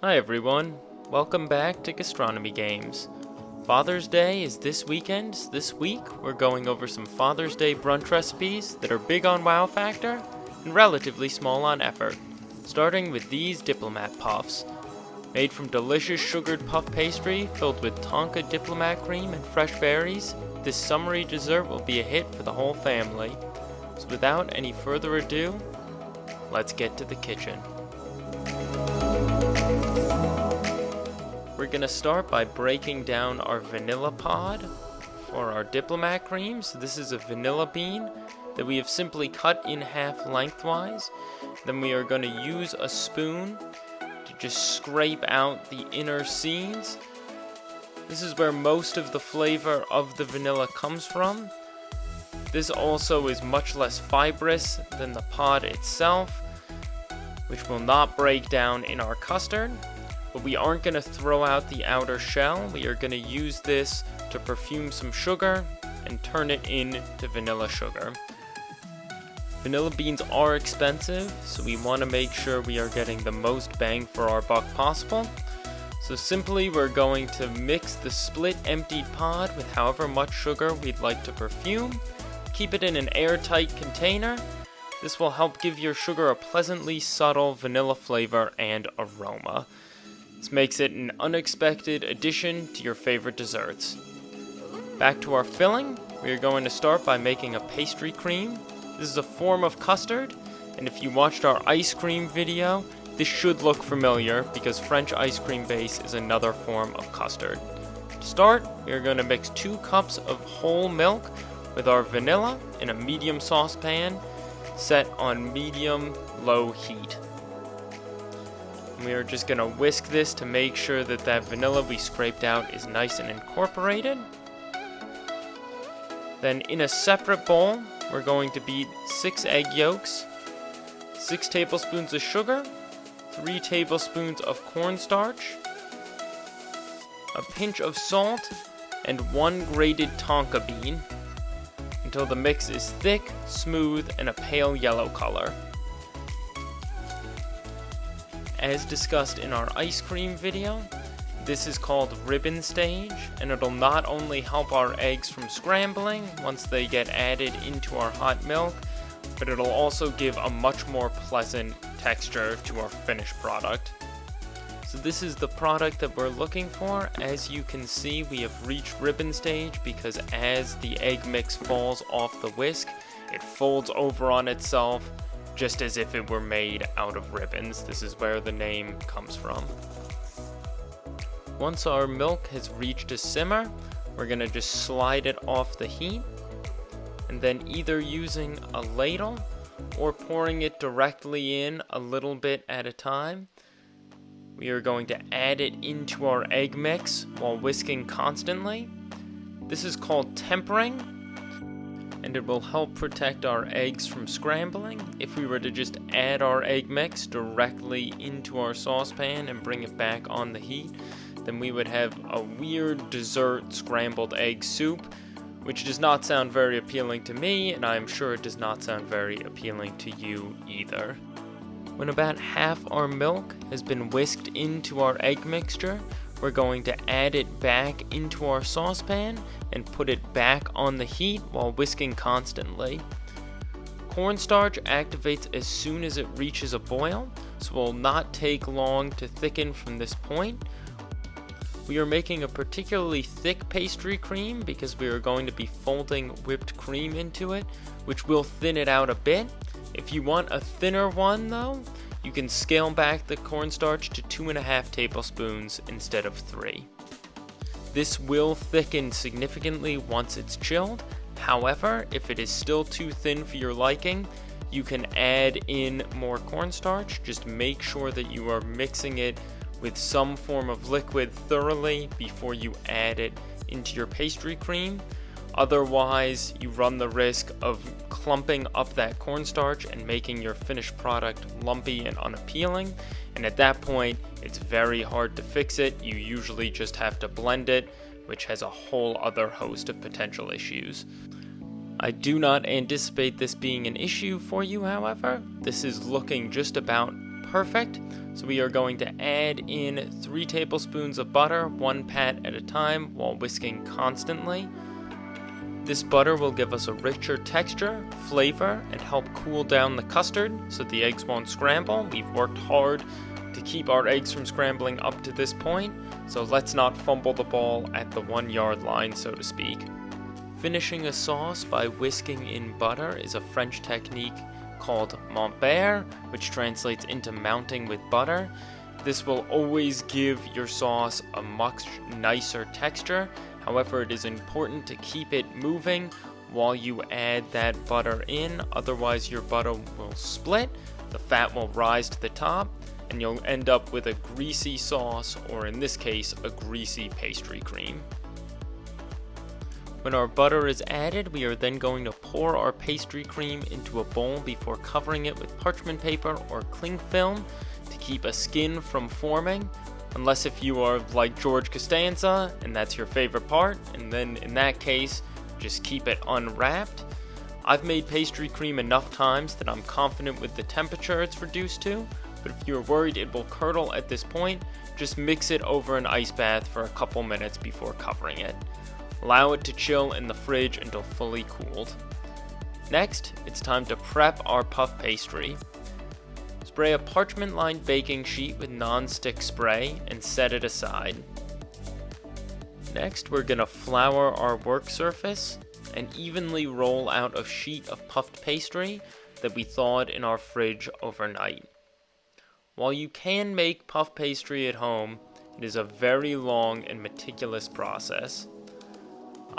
Hi everyone, welcome back to Gastronomy Games. Father's Day is this weekend. This week we're going over some Father's Day brunch recipes that are big on wow factor and relatively small on effort. Starting with these Diplomat puffs. Made from delicious sugared puff pastry filled with Tonka Diplomat cream and fresh berries, this summery dessert will be a hit for the whole family. So without any further ado, let's get to the kitchen. We're gonna start by breaking down our vanilla pod for our Diplomat cream. So this is a vanilla bean that we have simply cut in half lengthwise. Then we are gonna use a spoon to just scrape out the inner seeds. This is where most of the flavor of the vanilla comes from. This also is much less fibrous than the pod itself, which will not break down in our custard. But we aren't going to throw out the outer shell. We are going to use this to perfume some sugar and turn it into vanilla sugar. Vanilla beans are expensive, so we want to make sure we are getting the most bang for our buck possible. So simply we're going to mix the split emptied pod with however much sugar we'd like to perfume. Keep it in an airtight container. This will help give your sugar a pleasantly subtle vanilla flavor and aroma. This makes it an unexpected addition to your favorite desserts. Back to our filling, we are going to start by making a pastry cream. This is a form of custard, and if you watched our ice cream video, this should look familiar because French ice cream base is another form of custard. To start, we are going to mix 2 cups of whole milk with our vanilla in a medium saucepan set on medium-low heat. We are just going to whisk this to make sure that that vanilla we scraped out is nice and incorporated. Then in a separate bowl, we're going to beat 6 egg yolks, 6 tablespoons of sugar, 3 tablespoons of cornstarch, a pinch of salt, and 1 grated Tonka bean until the mix is thick, smooth, and a pale yellow color. As discussed in our ice cream video, this is called ribbon stage, and it'll not only help our eggs from scrambling once they get added into our hot milk, but it'll also give a much more pleasant texture to our finished product. So this is the product that we're looking for. As you can see, we have reached ribbon stage because as the egg mix falls off the whisk, it folds over on itself, just as if it were made out of ribbons. This is where the name comes from. Once our milk has reached a simmer, we're gonna just slide it off the heat, and then either using a ladle or pouring it directly in a little bit at a time, we are going to add it into our egg mix while whisking constantly. This is called tempering, and it will help protect our eggs from scrambling. If we were to just add our egg mix directly into our saucepan and bring it back on the heat, then we would have a weird dessert scrambled egg soup, which does not sound very appealing to me, and I'm sure it does not sound very appealing to you either. When about half our milk has been whisked into our egg mixture, we're going to add it back into our saucepan and put it back on the heat while whisking constantly. Cornstarch activates as soon as it reaches a boil, so it will not take long to thicken from this point. We are making a particularly thick pastry cream because we are going to be folding whipped cream into it, which will thin it out a bit. If you want a thinner one though, you can scale back the cornstarch to 2.5 tablespoons instead of 3. This will thicken significantly once it's chilled. However, if it is still too thin for your liking, you can add in more cornstarch. Just make sure that you are mixing it with some form of liquid thoroughly before you add it into your pastry cream. Otherwise, you run the risk of clumping up that cornstarch and making your finished product lumpy and unappealing. And at that point, it's very hard to fix it. You usually just have to blend it, which has a whole other host of potential issues. I do not anticipate this being an issue for you, however. This is looking just about perfect. So we are going to add in 3 tablespoons of butter, 1 pat at a time, while whisking constantly. This butter will give us a richer texture, flavor, and help cool down the custard so the eggs won't scramble. We've worked hard to keep our eggs from scrambling up to this point, so let's not fumble the ball at the 1-yard line, so to speak. Finishing a sauce by whisking in butter is a French technique called montbert, which translates into mounting with butter. This will always give your sauce a much nicer texture. However, it is important to keep it moving while you add that butter in, otherwise your butter will split, the fat will rise to the top, and you'll end up with a greasy sauce, or in this case, a greasy pastry cream. When our butter is added, we are then going to pour our pastry cream into a bowl before covering it with parchment paper or cling film to keep a skin from forming. Unless if you are like George Costanza and that's your favorite part, and then in that case, just keep it unwrapped. I've made pastry cream enough times that I'm confident with the temperature it's reduced to, but if you're worried it will curdle at this point, just mix it over an ice bath for a couple minutes before covering it. Allow it to chill in the fridge until fully cooled. Next, it's time to prep our puff pastry. Spray a parchment-lined baking sheet with non-stick spray and set it aside. Next, we're going to flour our work surface and evenly roll out a sheet of puffed pastry that we thawed in our fridge overnight. While you can make puff pastry at home, it is a very long and meticulous process.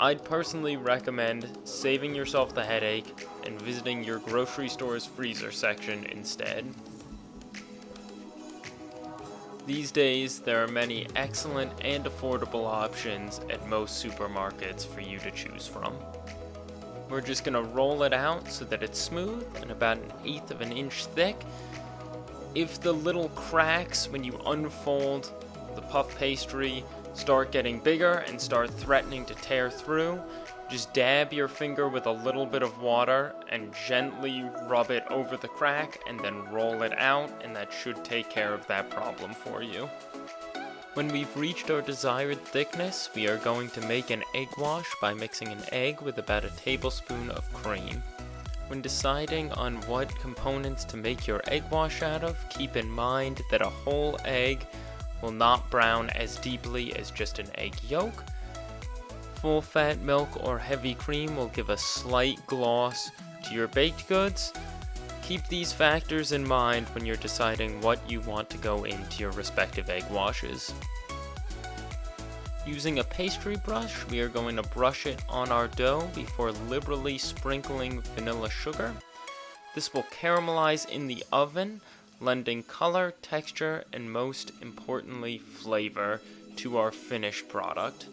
I'd personally recommend saving yourself the headache and visiting your grocery store's freezer section instead. These days, there are many excellent and affordable options at most supermarkets for you to choose from. We're just going to roll it out so that it's smooth and about 1/8 of an inch thick. If the little cracks when you unfold the puff pastry start getting bigger and start threatening to tear through, just dab your finger with a little bit of water and gently rub it over the crack and then roll it out, and that should take care of that problem for you. When we've reached our desired thickness, we are going to make an egg wash by mixing an egg with about a tablespoon of cream. When deciding on what components to make your egg wash out of, keep in mind that a whole egg will not brown as deeply as just an egg yolk. Full fat milk or heavy cream will give a slight gloss to your baked goods. Keep these factors in mind when you're deciding what you want to go into your respective egg washes. Using a pastry brush, we are going to brush it on our dough before liberally sprinkling vanilla sugar. This will caramelize in the oven, lending color, texture, and most importantly, flavor to our finished product.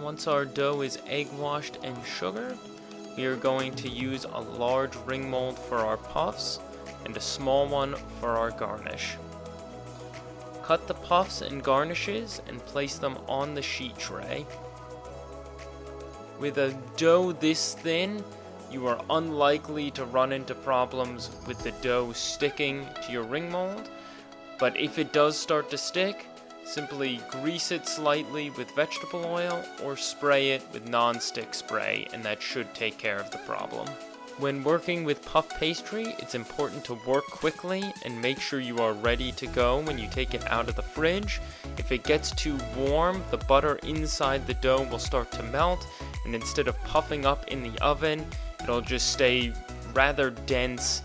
Once our dough is egg washed and sugared, we are going to use a large ring mold for our puffs and a small one for our garnish. Cut the puffs and garnishes and place them on the sheet tray. With a dough this thin, you are unlikely to run into problems with the dough sticking to your ring mold, but if it does start to stick, simply grease it slightly with vegetable oil or spray it with non-stick spray, and that should take care of the problem. When working with puff pastry, it's important to work quickly and make sure you are ready to go when you take it out of the fridge. If it gets too warm, the butter inside the dough will start to melt, and instead of puffing up in the oven, it'll just stay rather dense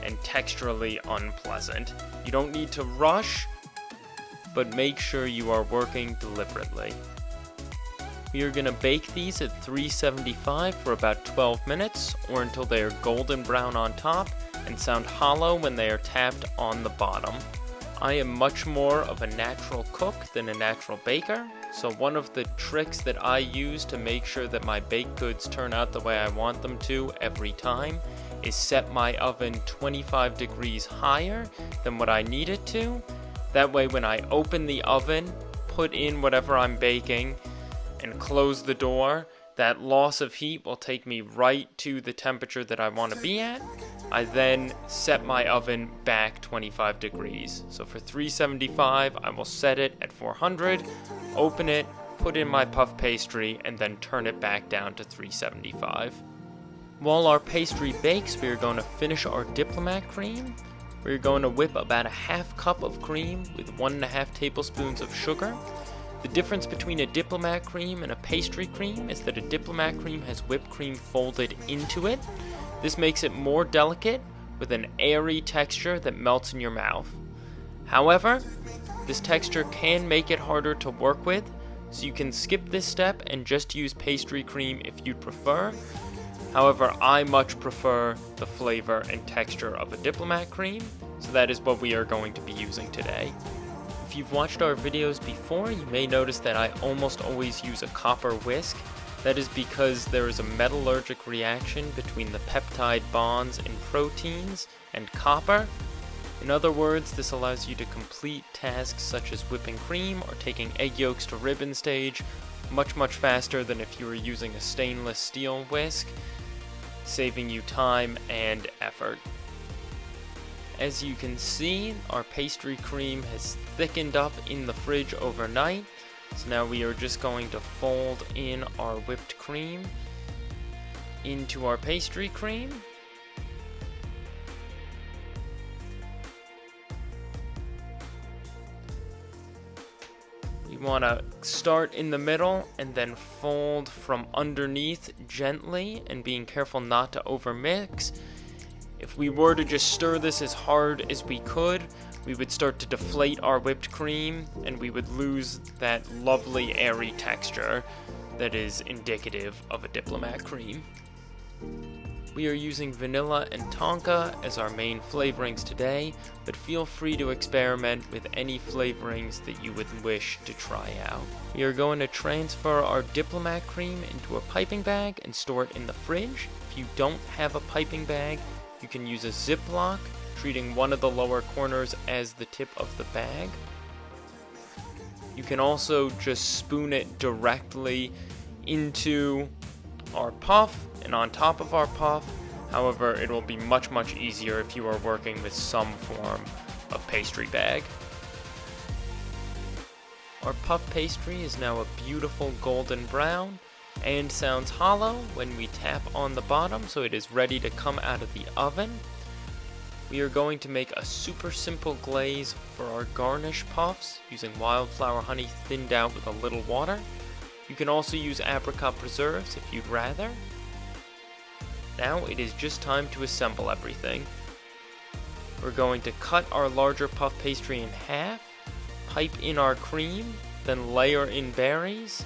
and texturally unpleasant. You don't need to rush, but make sure you are working deliberately. We are going to bake these at 375 for about 12 minutes, or until they are golden brown on top and sound hollow when they are tapped on the bottom. I am much more of a natural cook than a natural baker, so one of the tricks that I use to make sure that my baked goods turn out the way I want them to every time is set my oven 25 degrees higher than what I need it to. That way when I open the oven, put in whatever I'm baking, and close the door, That loss of heat will take me right to the temperature that I want to be at. I then set my oven back 25 degrees. So for 375, I will set it at 400, open it, put in my puff pastry, and then turn it back down to 375. While our pastry bakes, we are going to finish our Diplomat cream. We're going to whip about a half cup of cream with 1.5 tablespoons of sugar. The difference between a Diplomat cream and a pastry cream is that a Diplomat cream has whipped cream folded into it. This makes it more delicate with an airy texture that melts in your mouth. However, this texture can make it harder to work with, so you can skip this step and just use pastry cream if you'd prefer. However, I much prefer the flavor and texture of a Diplomat cream, so that is what we are going to be using today. If you've watched our videos before, you may notice that I almost always use a copper whisk. That is because there is a metallurgic reaction between the peptide bonds in proteins and copper. In other words, this allows you to complete tasks such as whipping cream or taking egg yolks to ribbon stage much faster than if you were using a stainless steel whisk, saving you time and effort. As you can see, our pastry cream has thickened up in the fridge overnight. So now we are just going to fold in our whipped cream into our pastry cream. You want to start in the middle and then fold from underneath gently and being careful not to overmix. If we were to just stir this as hard as we could, we would start to deflate our whipped cream and we would lose that lovely airy texture that is indicative of a Diplomat cream. We are using vanilla and Tonka as our main flavorings today, but feel free to experiment with any flavorings that you would wish to try out. We are going to transfer our Diplomat cream into a piping bag and store it in the fridge. If you don't have a piping bag, you can use a Ziploc, treating one of the lower corners as the tip of the bag. You can also just spoon it directly into our puff and on top of our puff. However, it will be much easier if you are working with some form of pastry bag. Our puff pastry is now a beautiful golden brown and sounds hollow when we tap on the bottom, so it is ready to come out of the oven. We are going to make a super simple glaze for our garnish puffs using wildflower honey thinned out with a little water. You can also use apricot preserves if you'd rather. Now it is just time to assemble everything. We're going to cut our larger puff pastry in half, pipe in our cream, then layer in berries.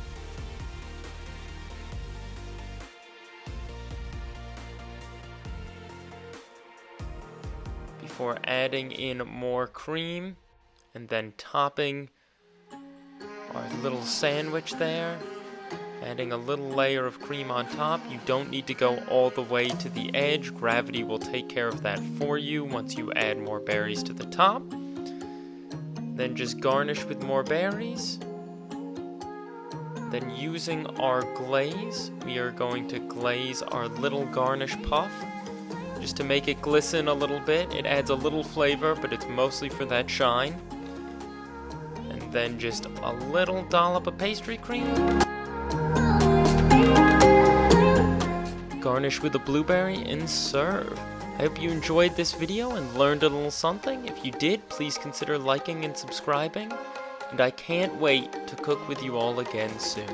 Before adding in more cream and then topping our little sandwich there, adding a little layer of cream on top. You don't need to go all the way to the edge. Gravity will take care of that for you once you add more berries to the top. Then just garnish with more berries. Then using our glaze, we are going to glaze our little garnish puff. Just to make it glisten a little bit. It adds a little flavor, but it's mostly for that shine. And then just a little dollop of pastry cream. Garnish with a blueberry and serve. I hope you enjoyed this video and learned a little something. If you did, please consider liking and subscribing. And I can't wait to cook with you all again soon.